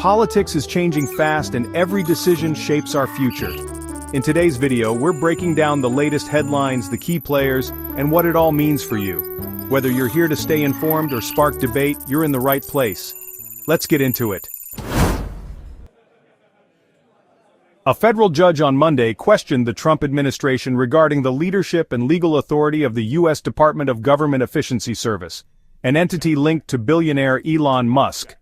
Politics is changing fast and every decision shapes our future. In today's video, we're breaking down the latest headlines, the key players, and what it all means for you. Whether you're here to stay informed or spark debate, you're in the right place. Let's get into it. A federal judge on Monday questioned the Trump administration regarding the leadership and legal authority of the U.S. Department of Government Efficiency Service, an entity linked to billionaire Elon Musk.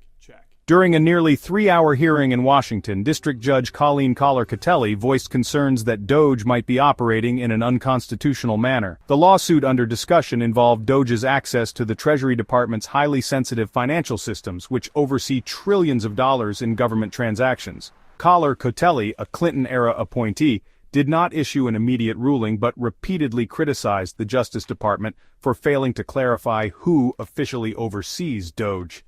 During a nearly 3-hour hearing in Washington, District Judge Colleen Collar-Catelli voiced concerns that DOGE might be operating in an unconstitutional manner. The lawsuit under discussion involved DOGE's access to the Treasury Department's highly sensitive financial systems, which oversee trillions of dollars in government transactions. Collar-Catelli, a Clinton-era appointee, did not issue an immediate ruling but repeatedly criticized the Justice Department for failing to clarify who officially oversees DOGE.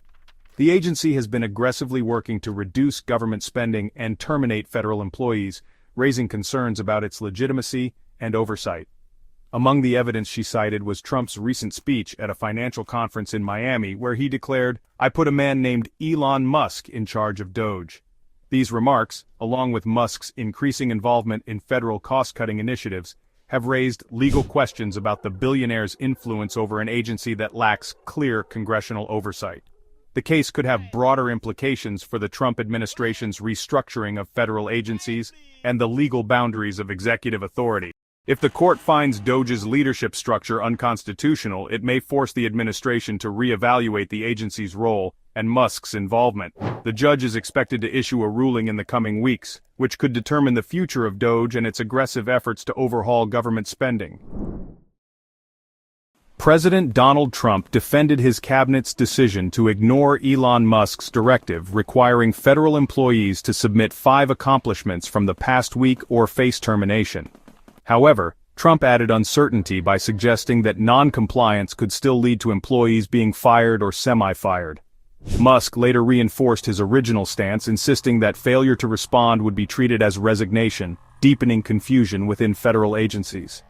The agency has been aggressively working to reduce government spending and terminate federal employees, raising concerns about its legitimacy and oversight. Among the evidence she cited was Trump's recent speech at a financial conference in Miami where he declared, "I put a man named Elon Musk in charge of DOGE." These remarks, along with Musk's increasing involvement in federal cost-cutting initiatives, have raised legal questions about the billionaire's influence over an agency that lacks clear congressional oversight. The case could have broader implications for the Trump administration's restructuring of federal agencies and the legal boundaries of executive authority. If the court finds DOGE's leadership structure unconstitutional, it may force the administration to reevaluate the agency's role and Musk's involvement. The judge is expected to issue a ruling in the coming weeks, which could determine the future of DOGE and its aggressive efforts to overhaul government spending. President Donald Trump defended his cabinet's decision to ignore Elon Musk's directive requiring federal employees to submit 5 accomplishments from the past week or face termination. However, Trump added uncertainty by suggesting that non-compliance could still lead to employees being fired or semi-fired. Musk later reinforced his original stance, insisting that failure to respond would be treated as resignation, deepening confusion within federal agencies.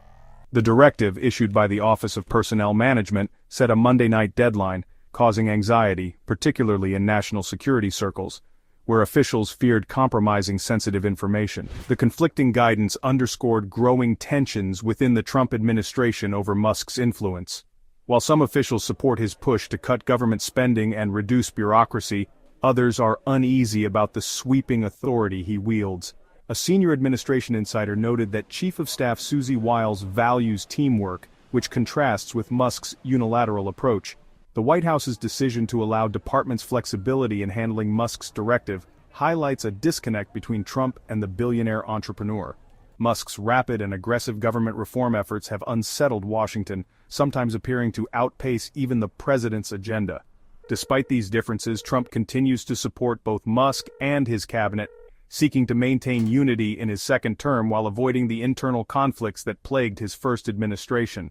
The directive issued by the Office of Personnel Management set a Monday night deadline, causing anxiety, particularly in national security circles, where officials feared compromising sensitive information. The conflicting guidance underscored growing tensions within the Trump administration over Musk's influence. While some officials support his push to cut government spending and reduce bureaucracy, others are uneasy about the sweeping authority he wields. A senior administration insider noted that Chief of Staff Susie Wiles values teamwork, which contrasts with Musk's unilateral approach. The White House's decision to allow departments flexibility in handling Musk's directive highlights a disconnect between Trump and the billionaire entrepreneur. Musk's rapid and aggressive government reform efforts have unsettled Washington, sometimes appearing to outpace even the president's agenda. Despite these differences, Trump continues to support both Musk and his cabinet, seeking to maintain unity in his second term while avoiding the internal conflicts that plagued his first administration.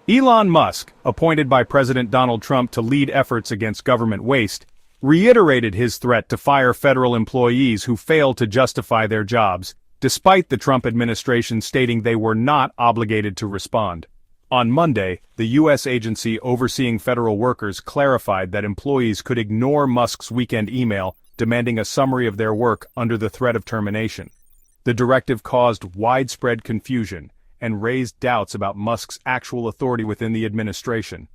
Elon Musk, appointed by President Donald Trump to lead efforts against government waste, reiterated his threat to fire federal employees who failed to justify their jobs, despite the Trump administration stating they were not obligated to respond. On Monday, the U.S. agency overseeing federal workers clarified that employees could ignore Musk's weekend email demanding a summary of their work under the threat of termination. The directive caused widespread confusion and raised doubts about Musk's actual authority within the administration.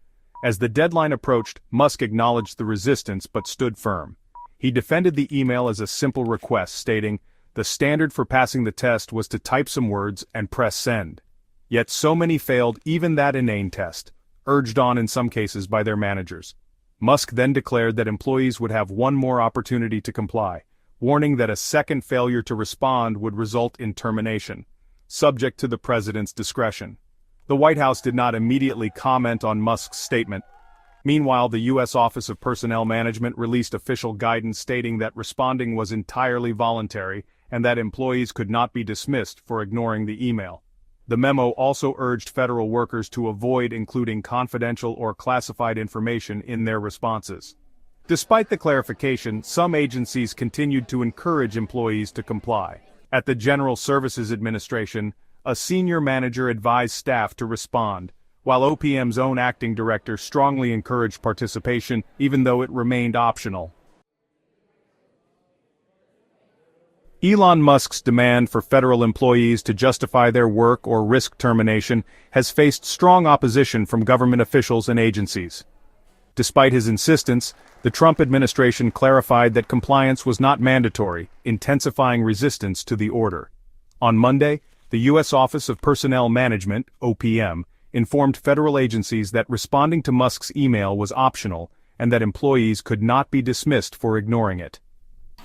As the deadline approached, Musk acknowledged the resistance but stood firm. He defended the email as a simple request, stating, "The standard for passing the test was to type some words and press send." Yet so many failed even that inane test, urged on in some cases by their managers. Musk then declared that employees would have one more opportunity to comply, warning that a second failure to respond would result in termination, subject to the president's discretion. The White House did not immediately comment on Musk's statement. Meanwhile, the U.S. Office of Personnel Management released official guidance stating that responding was entirely voluntary and that employees could not be dismissed for ignoring the email. The memo also urged federal workers to avoid including confidential or classified information in their responses. Despite the clarification, some agencies continued to encourage employees to comply. At the General Services Administration, a senior manager advised staff to respond, while OPM's own acting director strongly encouraged participation even though it remained optional. Elon Musk's demand for federal employees to justify their work or risk termination has faced strong opposition from government officials and agencies. Despite his insistence, the Trump administration clarified that compliance was not mandatory, intensifying resistance to the order. On Monday, the U.S. Office of Personnel Management, OPM, informed federal agencies that responding to Musk's email was optional and that employees could not be dismissed for ignoring it.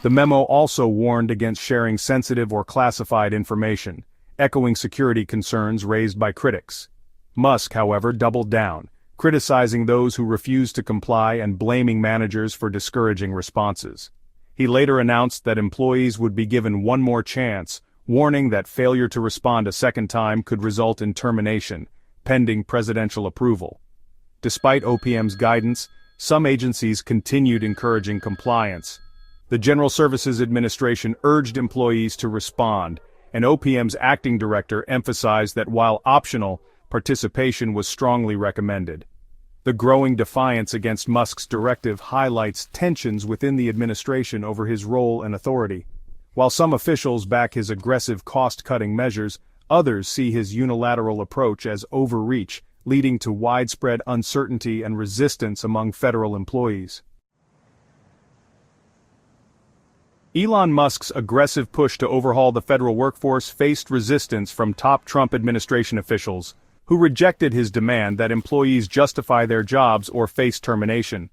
The memo also warned against sharing sensitive or classified information, echoing security concerns raised by critics. Musk, however, doubled down, criticizing those who refused to comply and blaming managers for discouraging responses. He later announced that employees would be given one more chance, warning that failure to respond a second time could result in termination, pending presidential approval. Despite OPM's guidance, some agencies continued encouraging compliance. The General Services Administration urged employees to respond, and OPM's acting director emphasized that while optional, participation was strongly recommended. The growing defiance against Musk's directive highlights tensions within the administration over his role and authority. While some officials back his aggressive cost-cutting measures, others see his unilateral approach as overreach, leading to widespread uncertainty and resistance among federal employees. Elon Musk's aggressive push to overhaul the federal workforce faced resistance from top Trump administration officials, who rejected his demand that employees justify their jobs or face termination.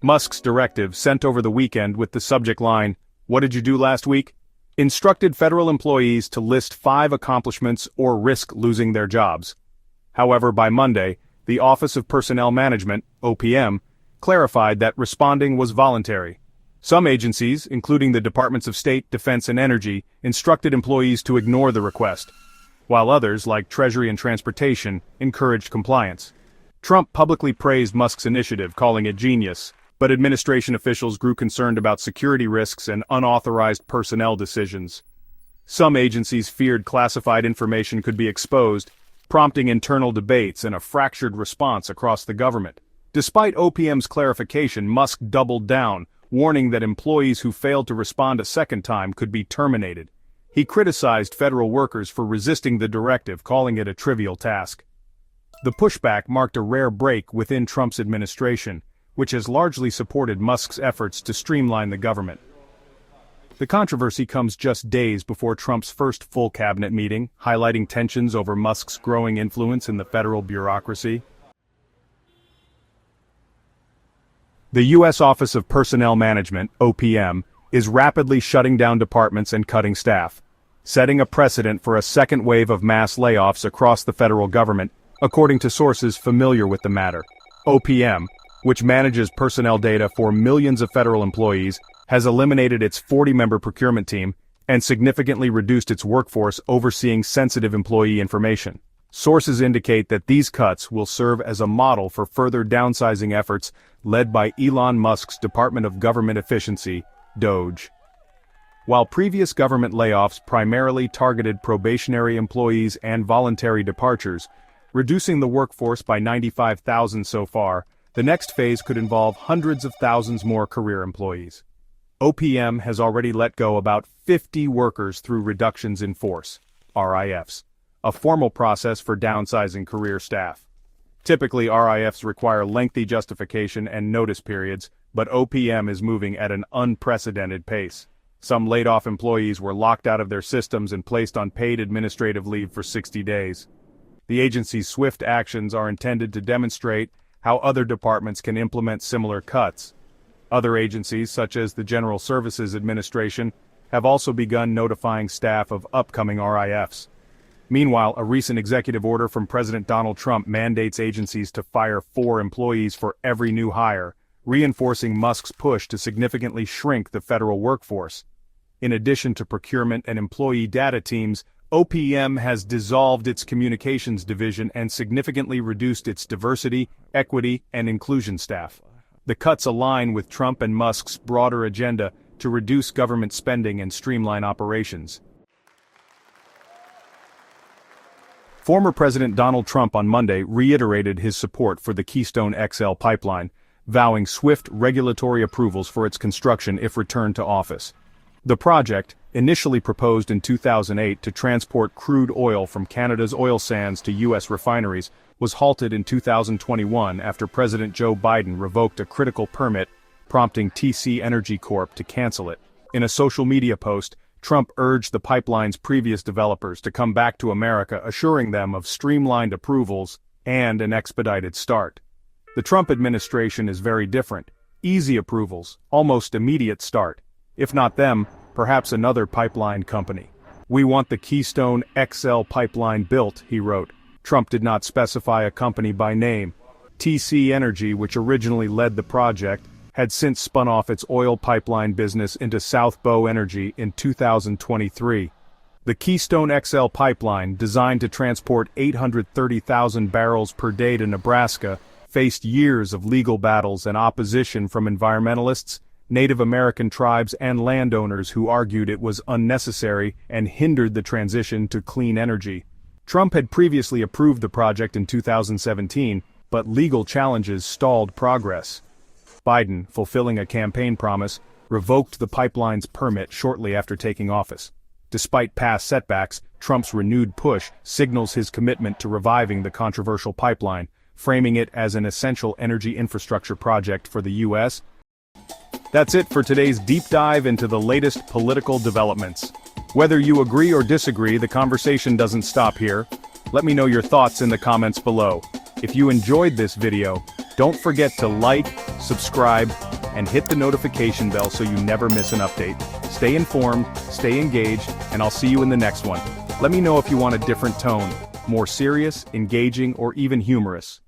Musk's directive, sent over the weekend with the subject line, "What did you do last week?" instructed federal employees to list 5 accomplishments or risk losing their jobs. However, by Monday, the Office of Personnel Management, OPM, clarified that responding was voluntary. Some agencies, including the Departments of State, Defense, and Energy, instructed employees to ignore the request, while others, like Treasury and Transportation, encouraged compliance. Trump publicly praised Musk's initiative, calling it genius, but administration officials grew concerned about security risks and unauthorized personnel decisions. Some agencies feared classified information could be exposed, prompting internal debates and a fractured response across the government. Despite OPM's clarification, Musk doubled down, warning that employees who failed to respond a second time could be terminated. He criticized federal workers for resisting the directive, calling it a trivial task. The pushback marked a rare break within Trump's administration, which has largely supported Musk's efforts to streamline the government. The controversy comes just days before Trump's first full cabinet meeting, highlighting tensions over Musk's growing influence in the federal bureaucracy. The U.S. Office of Personnel Management, OPM, is rapidly shutting down departments and cutting staff, setting a precedent for a second wave of mass layoffs across the federal government, according to sources familiar with the matter. OPM, which manages personnel data for millions of federal employees, has eliminated its 40-member procurement team and significantly reduced its workforce overseeing sensitive employee information. Sources indicate that these cuts will serve as a model for further downsizing efforts led by Elon Musk's Department of Government Efficiency, DOGE. While previous government layoffs primarily targeted probationary employees and voluntary departures, reducing the workforce by 95,000 so far, the next phase could involve hundreds of thousands more career employees. OPM has already let go about 50 workers through reductions in force, RIFs, a formal process for downsizing career staff. Typically, RIFs require lengthy justification and notice periods, but OPM is moving at an unprecedented pace. Some laid-off employees were locked out of their systems and placed on paid administrative leave for 60 days. The agency's swift actions are intended to demonstrate how other departments can implement similar cuts. Other agencies, such as the General Services Administration, have also begun notifying staff of upcoming RIFs. Meanwhile, a recent executive order from President Donald Trump mandates agencies to fire 4 employees for every new hire, reinforcing Musk's push to significantly shrink the federal workforce. In addition to procurement and employee data teams, OPM has dissolved its communications division and significantly reduced its diversity, equity, and inclusion staff. The cuts align with Trump and Musk's broader agenda to reduce government spending and streamline operations. Former President Donald Trump on Monday reiterated his support for the Keystone XL Pipeline, vowing swift regulatory approvals for its construction if returned to office. The project, initially proposed in 2008 to transport crude oil from Canada's oil sands to U.S. refineries, was halted in 2021 after President Joe Biden revoked a critical permit, prompting TC Energy Corp to cancel it. In a social media post, Trump urged the pipeline's previous developers to come back to America, assuring them of streamlined approvals and an expedited start. The Trump administration is very different. Easy approvals, almost immediate start. If not them, perhaps another pipeline company. "We want the Keystone XL Pipeline built," he wrote. Trump did not specify a company by name. TC Energy, which originally led the project, had since spun off its oil pipeline business into South Bow Energy in 2023. The Keystone XL Pipeline, designed to transport 830,000 barrels per day to Nebraska, faced years of legal battles and opposition from environmentalists, Native American tribes and landowners who argued it was unnecessary and hindered the transition to clean energy. Trump had previously approved the project in 2017, but legal challenges stalled progress. Biden, fulfilling a campaign promise, revoked the pipeline's permit shortly after taking office. Despite past setbacks, Trump's renewed push signals his commitment to reviving the controversial pipeline, framing it as an essential energy infrastructure project for the U.S. That's it for today's deep dive into the latest political developments. Whether you agree or disagree, the conversation doesn't stop here. Let me know your thoughts in the comments below. If you enjoyed this video, don't forget to like, subscribe, and hit the notification bell so you never miss an update. Stay informed, stay engaged, and I'll see you in the next one. Let me know if you want a different tone, more serious, engaging, or even humorous.